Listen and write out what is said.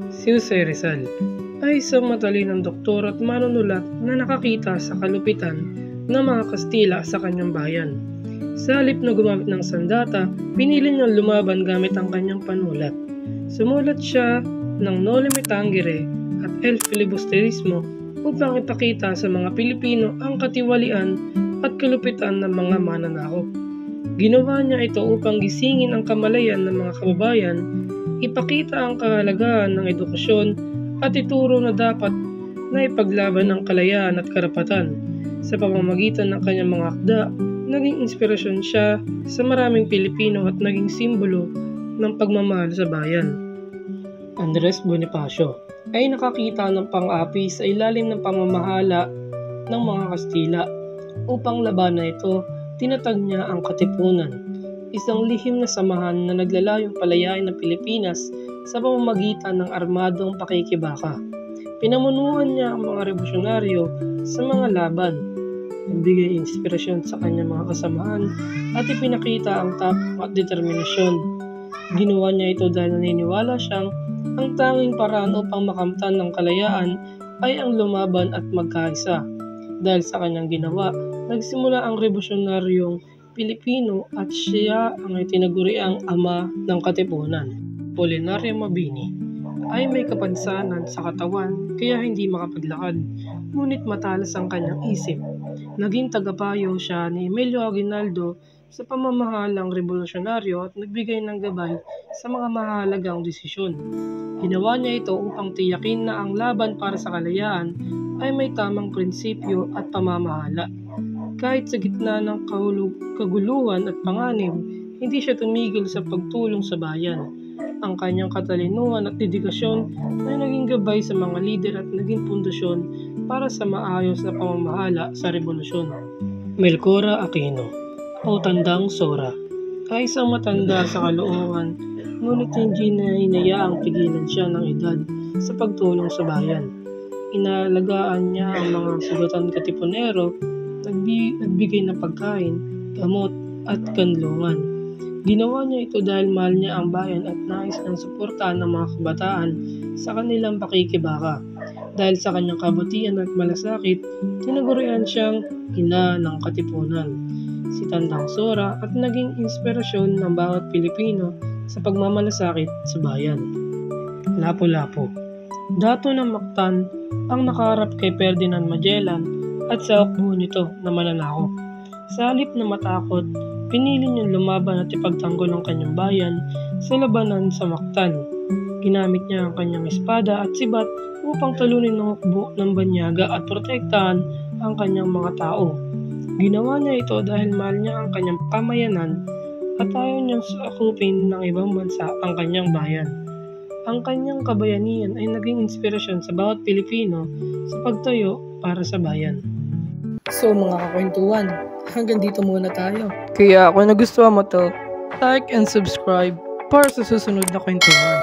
Si Jose Rizal ay isang matalinong doktor at manunulat na nakakita sa kalupitan ng mga Kastila sa kanyang bayan. Sa halip na gumamit ng sandata, pinili niyang lumaban gamit ang kanyang panulat. Sumulat siya ng Noli Me Tangere at El Filibusterismo upang ipakita sa mga Pilipino ang katiwalian at kalupitan ng mga mananakop. Ginawa niya ito upang gisingin ang kamalayan ng mga kababayan, ipakita ang kahalagahan ng edukasyon at ituro na dapat na ipaglaban ang kalayaan at karapatan. Sa pamamagitan ng kanyang mga akda, naging inspirasyon siya sa maraming Pilipino at naging simbolo ng pagmamahal sa bayan. Andres Bonifacio ay nakakita ng pang-api sa ilalim ng pamamahala ng mga Kastila. Upang labanan ito, tinatag niya ang Katipunan, isang lihim na samahan na naglalayong palayain ng Pilipinas sa pamamagitan ng armadong pakikibaka. Pinamunuan niya ang mga revolusyonaryo sa mga laban, nagbigay inspirasyon sa kanyang mga kasamahan at ipinakita ang tapang at determinasyon. Ginawa niya ito dahil naniniwala siyang ang tanging paraan upang makamtan ng kalayaan ay ang lumaban at magkaisa. Dahil sa kanyang ginawa, nagsimula ang revolusyonaryong Pilipino at siya ang itinaguriang ama ng Katipunan. Apolinario Mabini ay may kapansanan sa katawan kaya hindi makapaglakad, ngunit matalas ang kanyang isip. Naging tagapayo siya ni Emilio Aguinaldo sa pamamahalang revolusyonaryo at nagbigay ng gabay sa mga mahalagang desisyon. Ginawa niya ito upang tiyakin na ang laban para sa kalayaan ay may tamang prinsipyo at pamamahala. Kahit sa gitna ng kaguluhan at panganib, hindi siya tumigil sa pagtulong sa bayan. Ang kanyang katalinuhan at dedikasyon ay naging gabay sa mga lider at naging pundasyon para sa maayos na pamamahala sa revolusyon. Melchora Aquino o Tandang Sora ay isang matanda sa kalooban, ngunit hindi na hinayaang pigilan siya ng edad sa pagtulong sa bayan. Inaalagaan niya ang mga sugatan Katipunero, nagbigay ng pagkain, gamot at kanlungan. Ginawa niya ito dahil mahal niya ang bayan at nais ng suportahan ng mga kabataan sa kanilang pakikibaka. Dahil sa kanyang kabutihan at malasakit, tinagurian siyang ina ng Katipunan, si Tandang Sora, at naging inspirasyon ng bawat Pilipino sa pagmamalasakit sa bayan. Lapu-Lapu, dato ng Mactan ang nakaharap kay Ferdinand Magellan at sa hukbo nito na mananakop. Sa halip na matakot, pinili niyang lumaban at ipagtanggol ang kanyang bayan sa labanan sa Mactan. Ginamit niya ang kanyang espada at sibat upang talunin ang hukbo ng banyaga at protektahan ang kanyang mga tao. Ginawa niya ito dahil mahal niya ang kanyang pamayanan at ayaw niyang sakupin ng ibang bansa ang kanyang bayan. Ang kanyang kabayanihan ay naging inspirasyon sa bawat Pilipino sa pagtayo para sa bayan. So mga kakwentuhan, hanggang dito muna tayo. Kaya kung nagustuhan mo to, like and subscribe para sa susunod na kwentuhan.